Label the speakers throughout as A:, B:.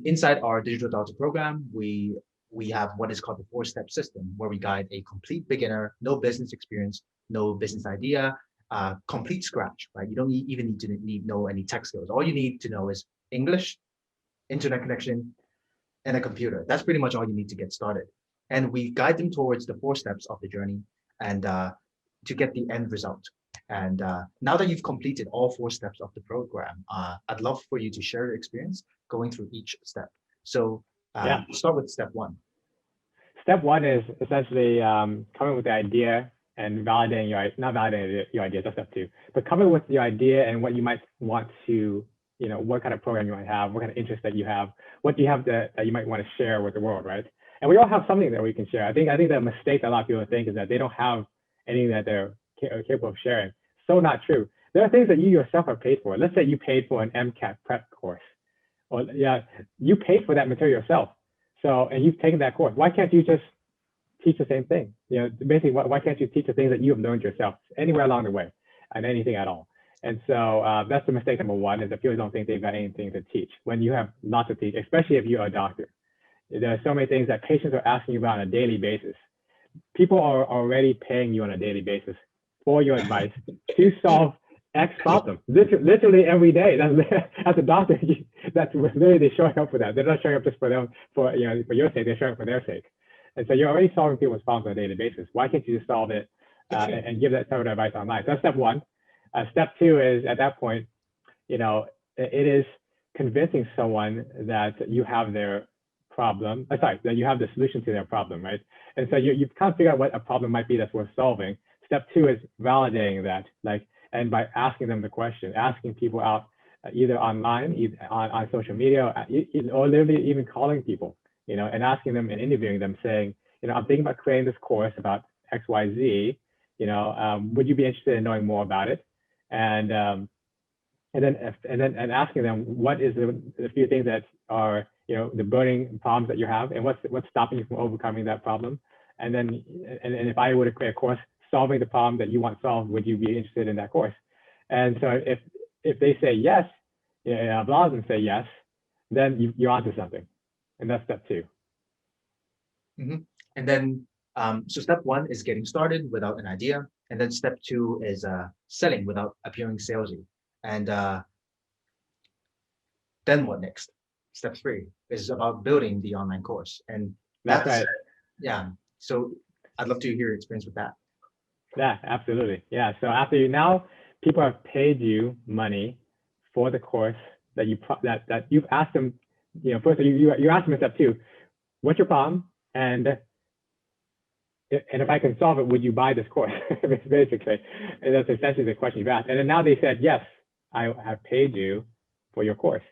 A: Inside our digital doctor program, we have what is called the 4-step system, where we guide a complete beginner, no business experience, no business idea, complete scratch, right? You don't even need to know any tech skills. All you need to know is English, internet connection, and a computer. That's pretty much all you need to get started. And we guide them towards the 4 steps of the journey and to get the end result. And now that you've completed all 4 steps of the program, I'd love for you to share your experience going through each step. So start with step 1.
B: Step 1 is essentially coming with the idea and validating not validating your idea, that's step 2, but coming with your idea and what you might want to, what kind of program you might have, what kind of interest that you have, what do you have that you might want to share with the world, right? And we all have something that we can share. I think the mistake that a lot of people think is that they don't have anything that they're capable of sharing. So not true. There are things that you yourself have paid for. Let's say you paid for an MCAT prep course, or you paid for that material yourself. So, and you've taken that course. Why can't you just teach the same thing? Basically, why can't you teach the things that you have learned yourself anywhere along the way, and anything at all? And so that's the mistake number 1, is that people don't think they've got anything to teach when you have lots to teach, especially if you're a doctor. There are so many things that patients are asking you about on a daily basis. People are already paying you on a daily basis for your advice to solve X problem, literally every day. As a doctor, that's literally they're showing up for that. They're not showing up just for them, for your sake. They're showing up for their sake. And so you're already solving people's problems on a daily basis. Why can't you just solve it and give that sort of advice online? So that's step 1. Step 2 is, at that point, it is convincing someone that you have their problem, that you have the solution to their problem, right? And so you've kind of figured out what a problem might be that's worth solving. Step 2 is validating that, and by asking them the question, asking people out either online, either on social media, or literally even calling people, and asking them and interviewing them, saying, I'm thinking about creating this course about X, Y, Z. Would you be interested in knowing more about it? And then asking them what is the few things that are the burning problems that you have, and what's stopping you from overcoming that problem. And then if I were to create a course solving the problem that you want solved, would you be interested in that course? And so if they say yes, a lot of them say yes, then you're onto something, and that's step 2.
A: Mm-hmm. And then so step 1 is getting started without an idea, and then step 2 is selling without appearing salesy. And then what next? Step 3 is about building the online course, and
B: that's right.
A: Yeah. So I'd love to hear your experience with that.
B: Yeah, absolutely. Yeah. So after now people have paid you money for the course that you've asked them. First you asked them in step 2, what's your problem, and if I can solve it, would you buy this course? Basically, and that's essentially the question you've asked. And then now they said, yes, I have paid you for your course.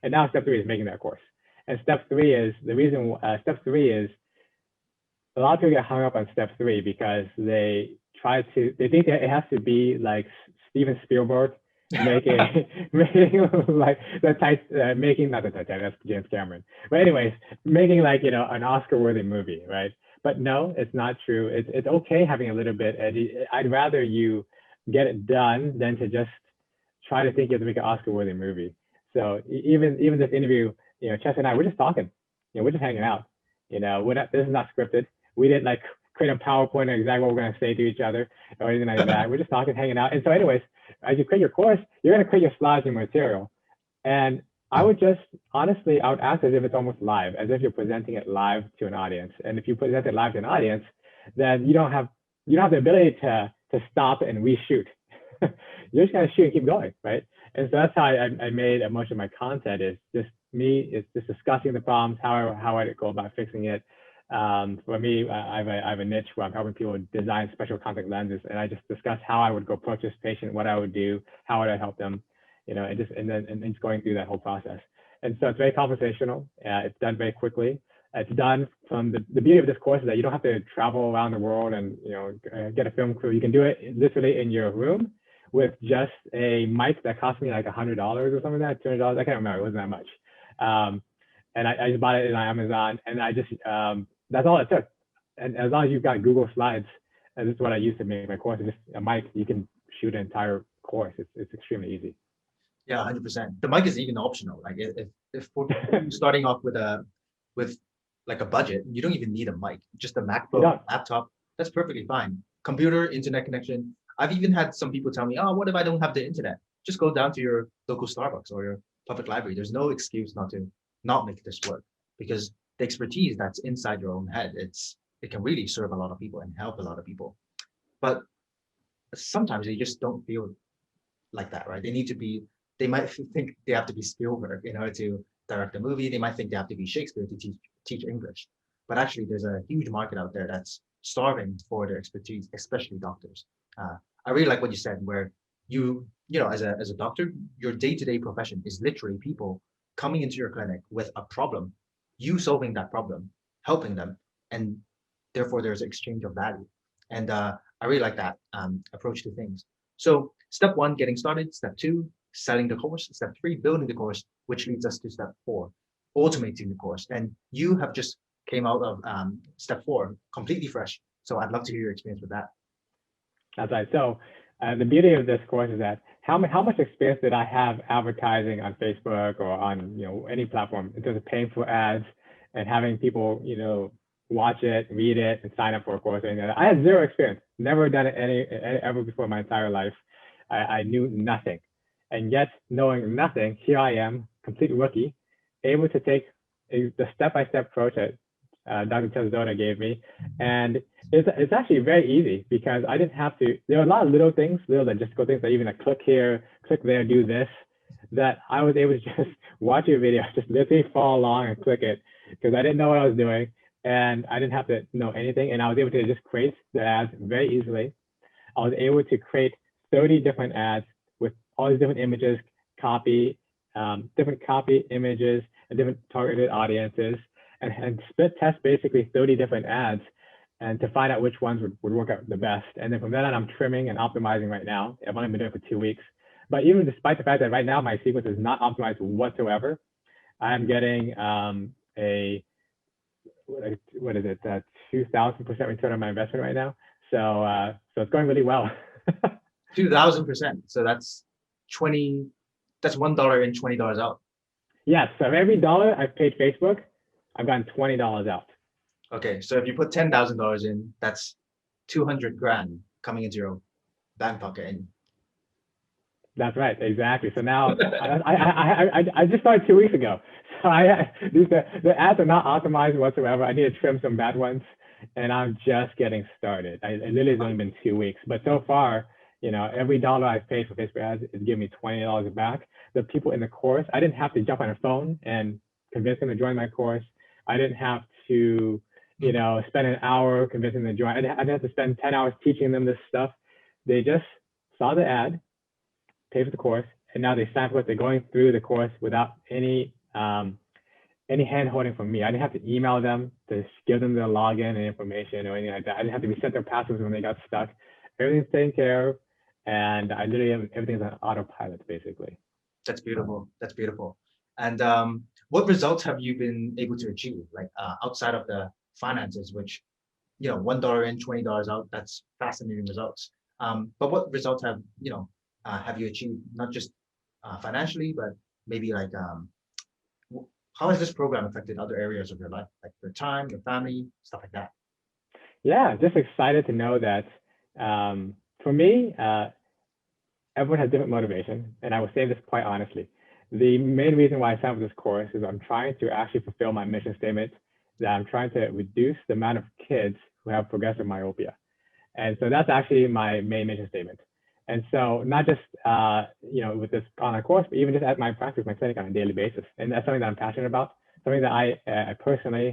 B: And now step 3 is making that course. And step 3 is step 3 is a lot of people get hung up on step 3 because they think that it has to be like Steven Spielberg making like the type making, not the Titanic, that's James Cameron, but anyways, making an Oscar-worthy movie, right? But no, it's not true. It's okay having a little bit. I'd rather you get it done than to just try to think you have to make an Oscar-worthy movie. So even this interview, Chess and I, we're just talking. We're just hanging out. This is not scripted. We didn't create a PowerPoint or exactly what we're going to say to each other or anything like that. We're just talking, hanging out. And so anyways, as you create your course, you're going to create your slides and material. And I would act as if it's almost live, as if you're presenting it live to an audience. And if you present it live to an audience, then you don't have the ability to stop and reshoot. You're just going to shoot and keep going, right? And so that's how I made most of my content, is just me, it's just discussing the problems, how I go about fixing it. For me, I have a niche where I'm helping people design special contact lenses, and I just discuss how I would go approach this patient, what I would do, how would I help them, and just going through that whole process. And so it's very conversational. It's done very quickly. It's done from the beauty of this course is that you don't have to travel around the world and get a film crew. You can do it literally in your room with just a mic that cost me like $100 or something like that, $200. I can't remember. It wasn't that much. And I just bought it on Amazon, and I just that's all it took. And as long as you've got Google Slides, and this is what I use to make my course, just a mic, you can shoot an entire course. It's extremely easy.
A: Yeah, 100%. The mic is even optional. Like if for people starting off with like a budget, you don't even need a mic. Just a
B: You
A: MacBook,
B: don't.
A: laptop, that's perfectly fine. Computer, internet connection. I've even had some people tell me, "Oh, what if I don't have the internet? Just go down to your local Starbucks or your public library." There's no excuse not to not make this work because the expertise that's inside your own head, it can really serve a lot of people and help a lot of people. But sometimes they just don't feel like that, right? They might think they have to be Spielberg in order to direct a movie. They might think they have to be Shakespeare to teach English. But actually, there's a huge market out there that's starving for their expertise, especially doctors. I really like what you said, where as a doctor, your day-to-day profession is literally people coming into your clinic with a problem, you solving that problem, helping them, and therefore there's exchange of value. And I really like that approach to things. So step one, getting started. Step two, selling the course. Step three, building the course, which leads us to step four, automating the course. And you have just came out of step four, completely fresh. So I'd love to hear your experience with that.
B: That's right. So the beauty of this course is that how much experience did I have advertising on Facebook or on any platform in terms of paying for ads and having people watch it, read it, and sign up for a course? And I had zero experience, never done it ever before in my entire life. I knew nothing, and yet knowing nothing, here I am, complete rookie, able to take the step-by-step approach that Dr. Zoda gave me, and it's actually very easy because I didn't have to. There are a lot of little things, little logistical things, that even a click here, click there, do this, that I was able to just watch your video, just literally follow along and click it because I didn't know what I was doing and I didn't have to know anything, and I was able to just create the ads very easily. I was able to create 30 different ads with all these different images, different copy images, and different targeted audiences, and split test basically 30 different ads and to find out which ones would work out the best. And then from then on, I'm trimming and optimizing right now. I've only been doing it for 2 weeks. But even despite the fact that right now my sequence is not optimized whatsoever, I'm getting what is it, 2,000% return on my investment right now. So it's going really well.
A: 2,000%. So that's $1 in, $20 out.
B: Yes. So every dollar I've paid Facebook, I've gotten $20 out.
A: Okay. So if you put $10,000 in, that's 200 grand coming into your back pocket. And
B: that's right, exactly. So now I just started 2 weeks ago. So the ads are not optimized whatsoever. I need to trim some bad ones, and I'm just getting started. It literally has only been 2 weeks, but so far, every dollar I've paid for Facebook ads is giving me $20 back. The people in the course, I didn't have to jump on a phone and convince them to join my course. I didn't have to, spend an hour convincing them to join. I didn't have to spend 10 hours teaching them this stuff. They just saw the ad, pay for the course, and now they sign up. They're going through the course without any hand holding from me. I didn't have to email them to give them their login and information or anything like that. I didn't have to reset their passwords when they got stuck. Everything's taken care of, and I literally have everything's on autopilot basically.
A: That's beautiful. That's beautiful. And what results have you been able to achieve, like outside of the finances, which $1 in, $20 out? That's fascinating results. But what results have you achieved, not just financially, but maybe like how has this program affected other areas of your life, like your time, your family, stuff like that?
B: Yeah, just excited to know that for me, everyone has different motivation, and I will say this quite honestly. The main reason why I signed up for this course is I'm trying to actually fulfill my mission statement that I'm trying to reduce the amount of kids who have progressive myopia. And so that's actually my main mission statement. And so not just with this online course, but even just at my practice, my clinic on a daily basis. And that's something that I'm passionate about, something that I personally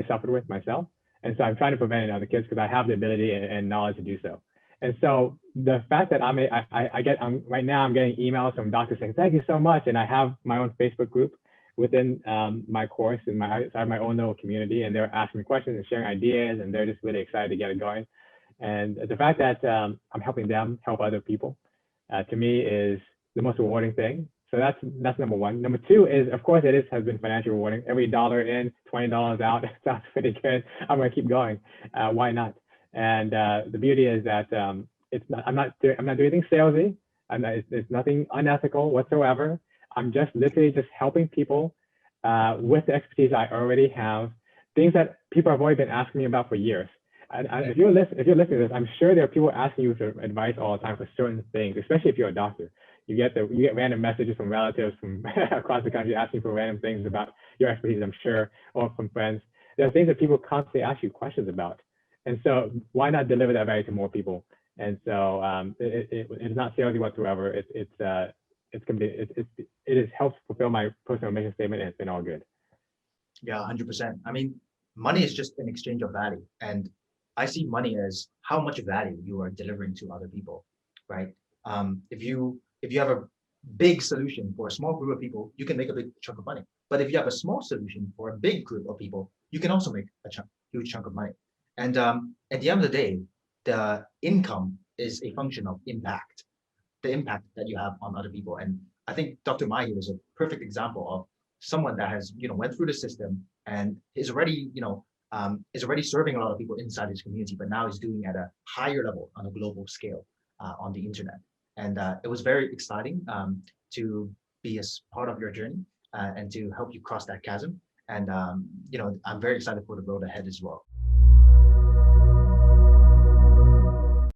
B: suffered with myself. And so I'm trying to prevent it in other kids because I have the ability and knowledge to do so. And so the fact that right now I'm getting emails from doctors saying, thank you so much. And I have my own Facebook group within my course, and I have my own little community, and they're asking me questions and sharing ideas, and they're just really excited to get it going. And the fact that I'm helping them help other people, to me, is the most rewarding thing. So that's number one. Number two is, of course, has been financially rewarding. Every dollar in, $20 out, sounds pretty good. I'm gonna keep going. Why not? And the beauty is that I'm not doing anything salesy. and it's nothing unethical whatsoever. I'm just literally just helping people with the expertise I already have, things that people have already been asking me about for years. And if you're listening to this, I'm sure there are people asking you for advice all the time for certain things, especially if you're a doctor. You get random messages from relatives from across the country asking for random things about your expertise, I'm sure, or from friends. There are things that people constantly ask you questions about. And so why not deliver that value to more people? And so it's not salesy whatsoever. It has helped fulfill my personal mission statement, and it's been all good.
A: Yeah, 100%. I mean, money is just an exchange of value. And I see money as how much value you are delivering to other people, right? If you have a big solution for a small group of people, you can make a big chunk of money. But if you have a small solution for a big group of people, you can also make a huge chunk of money. And at the end of the day, the income is a function of impact, the impact that you have on other people. And I think Dr. Mahi is a perfect example of someone that has, went through the system and is already, is already serving a lot of people inside his community, but now is doing at a higher level on a global scale on the internet. And it was very exciting to be a part of your journey and to help you cross that chasm. And, I'm very excited for the road ahead as well.